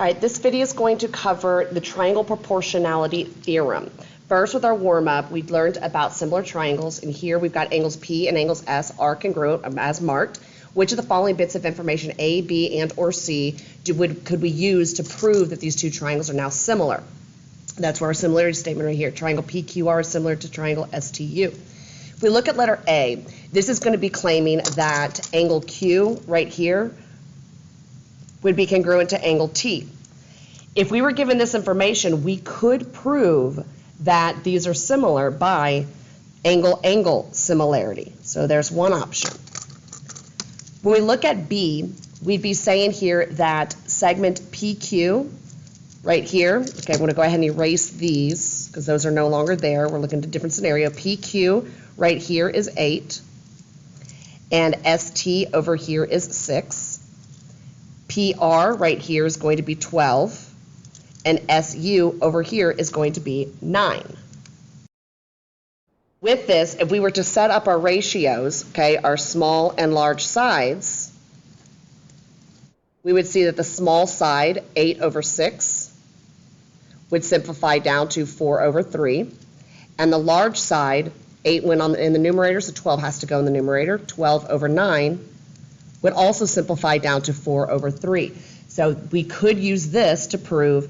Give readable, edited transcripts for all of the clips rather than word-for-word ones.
All right, this video is going to cover the triangle proportionality theorem. First, with our warm-up, we learned about similar triangles, and here we've got angles P and angles S are congruent as marked. Which of the following bits of information, A, B, and or C, could we use to prove that these two triangles are now similar? That's where our similarity statement right here. Triangle PQR is similar to triangle STU. If we look at letter A, this is going to be claiming that angle Q right here would be congruent to angle T. If we were given this information, we could prove that these are similar by angle-angle similarity. So there's one option. When we look at B, we'd be saying here that segment PQ right here, okay, I'm going to go ahead and erase these because those are no longer there. We're looking at a different scenario. PQ right here is 8, and ST over here is 6. PR right here is going to be 12, and SU over here is going to be 9. With this, if we were to set up our ratios, okay, our small and large sides, we would see that the small side, 8 over 6, would simplify down to 4 over 3, and the large side, 8 went on in the numerator, so 12 has to go in the numerator, 12 over 9 would also simplify down to 4 over 3. So we could use this to prove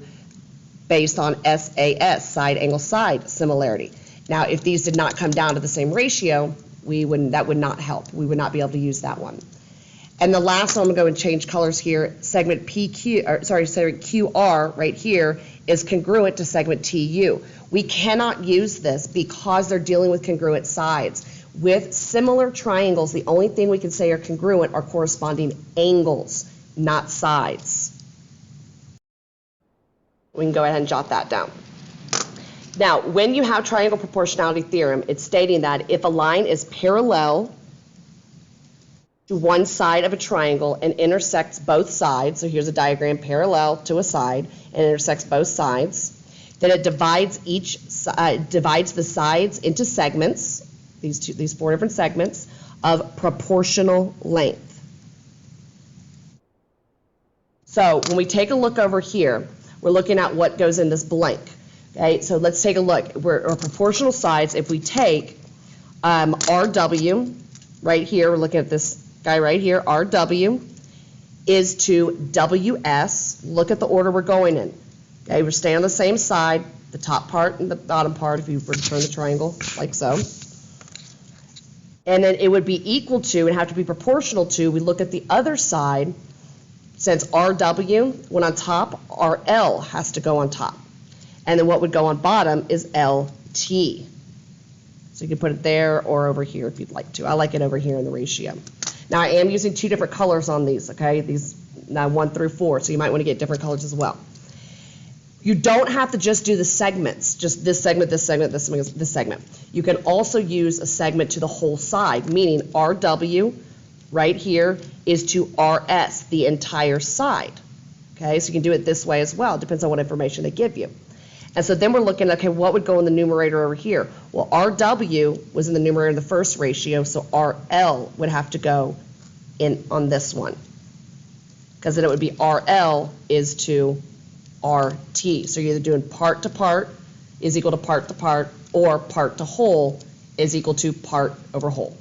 based on SAS, side angle side similarity. Now, if these did not come down to the same ratio, that would not help. We would not be able to use that one. And the last one, I'm going to go and change colors here. Segment segment QR right here is congruent to segment TU. We cannot use this because they're dealing with congruent sides. With similar triangles, the only thing we can say are congruent are corresponding angles, not sides. We can go ahead and jot that down. Now, when you have triangle proportionality theorem, it's stating that if a line is parallel to one side of a triangle and intersects both sides, so here's a diagram parallel to a side and intersects both sides, then it divides the sides into segments, these 4 different segments of proportional length. So when we take a look over here, we're looking at what goes in this blank. Okay, so let's take a look. Our proportional sides, if we take RW right here, we're looking at this guy right here, RW is to WS. Look at the order we're going in. Okay, we're staying on the same side, the top part and the bottom part, if you were to turn the triangle like so. And then it would be equal to, and have to be proportional to, we look at the other side, since RW went on top, RL has to go on top. And then what would go on bottom is LT. So you can put it there or over here if you'd like to. I like it over here in the ratio. Now I am using 2 different colors on these, okay? These now 1 through 4, so you might want to get different colors as well. You don't have to just do the segments, just this segment, this segment, this segment, this segment. You can also use a segment to the whole side, meaning RW right here is to RS, the entire side. Okay, so you can do it this way as well. Depends on what information they give you. And so then we're looking at, okay, what would go in the numerator over here? Well, RW was in the numerator in the first ratio, so RL would have to go in on this one. Because then it would be RL is to RT. So you're either doing part to part is equal to part, or part to whole is equal to part over whole.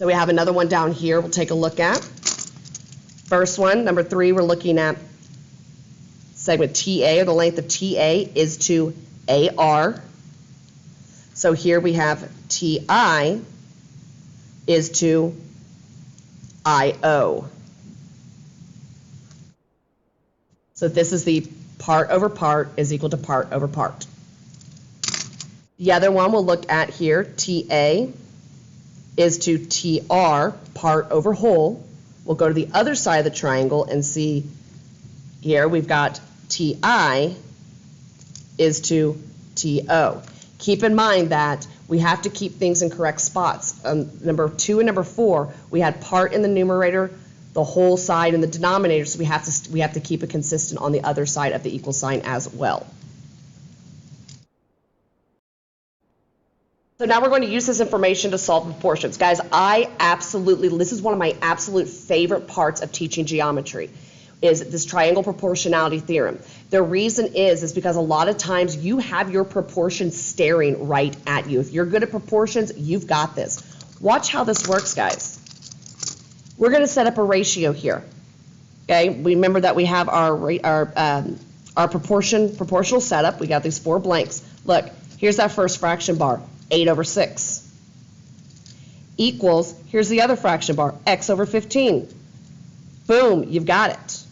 So we have another one down here we'll take a look at. First one, number 3, we're looking at segment TA, or the length of TA is to AR. So here we have TI is to IO. So this is the part over part is equal to part over part. The other one we'll look at here, TA is to TR, part over whole. We'll go to the other side of the triangle and see here we've got TI is to TO. Keep in mind that we have to keep things in correct spots. Number 2 and number 4, we had part in the numerator, the whole side in the denominator, so we have to keep it consistent on the other side of the equal sign as well. So now we're going to use this information to solve proportions. Guys, this is one of my absolute favorite parts of teaching geometry. is this triangle proportionality theorem. The reason is because a lot of times you have your proportions staring right at you. If you're good at proportions, you've got this. Watch how this works, guys. We're going to set up a ratio here. Okay, remember that we have our proportional setup. We got these 4 blanks. Look, here's that first fraction bar, 8/6. Equals, here's the other fraction bar, x/15. Boom, you've got it.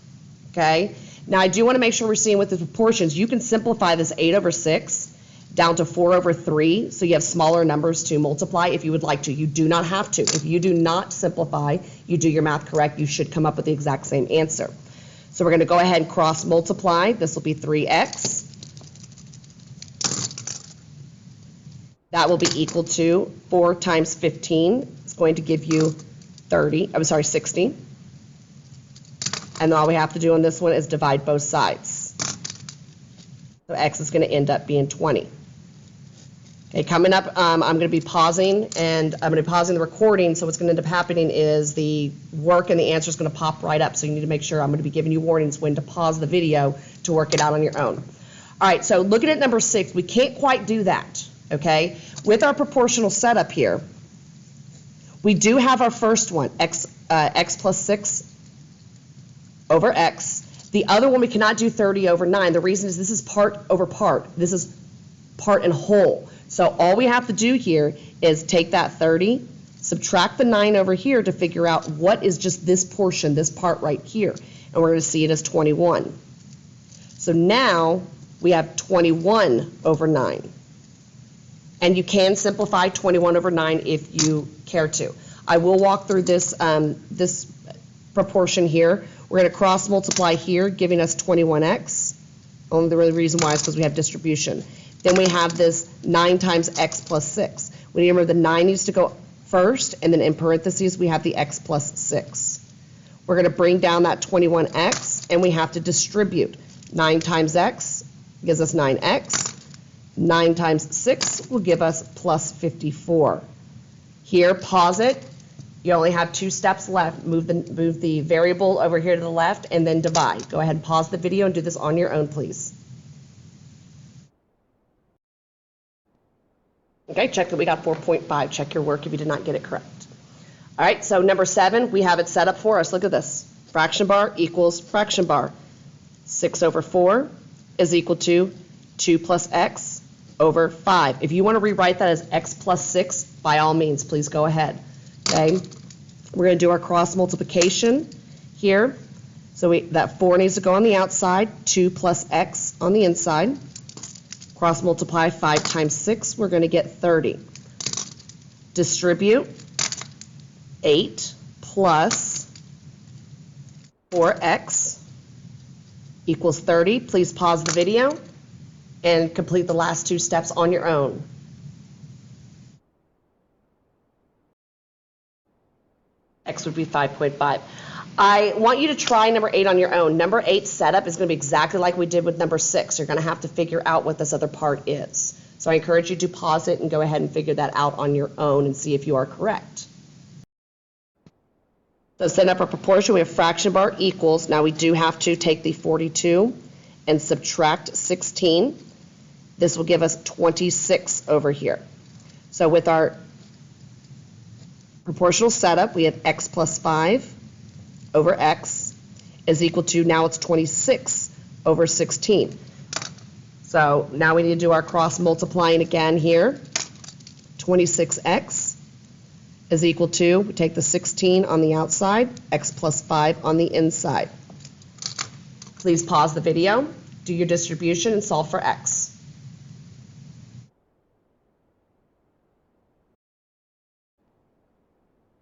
Okay, now I do want to make sure we're seeing with the proportions. You can simplify this 8/6 down to 4/3, so you have smaller numbers to multiply if you would like to. You do not have to. If you do not simplify, you do your math correct, you should come up with the exact same answer. So we're going to go ahead and cross multiply. This will be 3x. That will be equal to 4 times 15. It's going to give you 60. And all we have to do on this one is divide both sides. So x is going to end up being 20. Okay, coming up, I'm going to be pausing, and I'm going to be pausing the recording, so what's going to end up happening is the work and the answer is going to pop right up, so you need to make sure I'm going to be giving you warnings when to pause the video to work it out on your own. All right, so looking at number 6, we can't quite do that, okay? With our proportional setup here, we do have our first one, x plus 6 over x. The other one we cannot do 30/9. The reason is this is part over part. This is part and whole. So all we have to do here is take that 30, subtract the 9 over here to figure out what is just this portion, this part right here. And we're going to see it as 21. So now we have 21/9. And you can simplify 21/9 if you care to. I will walk through this, this proportion here. We're going to cross multiply here, giving us 21x. Only the reason why is because we have distribution. Then we have this 9 times x plus 6. We need to remember the 9 needs to go first, and then in parentheses we have the x plus 6. We're going to bring down that 21x, and we have to distribute. 9 times x gives us 9x. 9 times 6 will give us plus 54. Here, pause it. You only have 2 steps left. Move the variable over here to the left, and then divide. Go ahead and pause the video and do this on your own, please. Okay, check that we got 4.5. Check your work if you did not get it correct. All right, so number 7, we have it set up for us. Look at this. Fraction bar equals fraction bar. 6/4 is equal to 2 plus x over 5. If you want to rewrite that as x plus 6, by all means, please go ahead. Okay, we're going to do our cross multiplication here. So that 4 needs to go on the outside, 2 plus x on the inside. Cross multiply 5 times 6, we're going to get 30. Distribute 8 plus 4x equals 30. Please pause the video and complete the last 2 steps on your own. X would be 5.5. I want you to try number 8 on your own. Number 8 setup is going to be exactly like we did with number 6. You're going to have to figure out what this other part is. So I encourage you to pause it and go ahead and figure that out on your own and see if you are correct. So set up a proportion. We have fraction bar equals. Now we do have to take the 42 and subtract 16. This will give us 26 over here. So with our proportional setup, we have x plus 5 over x is equal to, now it's 26 over 16. So now we need to do our cross multiplying again here. 26x is equal to, we take the 16 on the outside, x plus 5 on the inside. Please pause the video, do your distribution, and solve for x.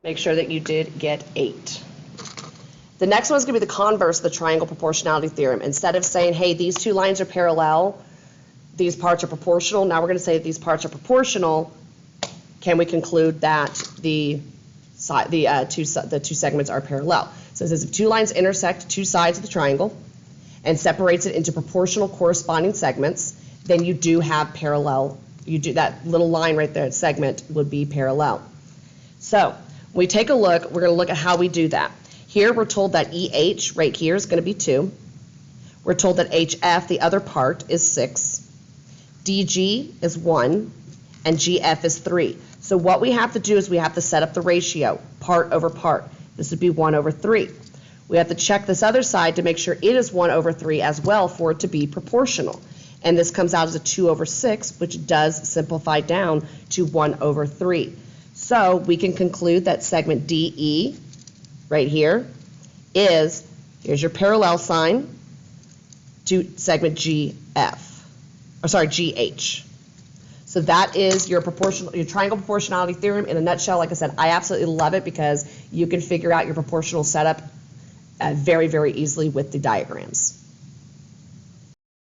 Make sure that you did get 8. The next one is going to be the converse of the triangle proportionality theorem. Instead of saying, hey, these 2 lines are parallel, these parts are proportional, now we're going to say that these parts are proportional. Can we conclude that the two segments are parallel? So it says if 2 lines intersect 2 sides of the triangle and separates it into proportional corresponding segments, then you do have parallel. You do that little line right there, segment would be parallel. So when we take a look, we're going to look at how we do that. Here we're told that EH right here is going to be 2. We're told that HF, the other part, is 6. DG is 1, and GF is 3. So what we have to do is we have to set up the ratio, part over part. This would be 1 over 3. We have to check this other side to make sure it is 1 over 3 as well for it to be proportional. And this comes out as a 2 over 6, which does simplify down to 1 over 3. So we can conclude that segment DE right here is, here's your parallel sign to segment GF, or sorry, GH. So that is your triangle proportionality theorem in a nutshell. Like I said, I absolutely love it because you can figure out your proportional setup very, very easily with the diagrams.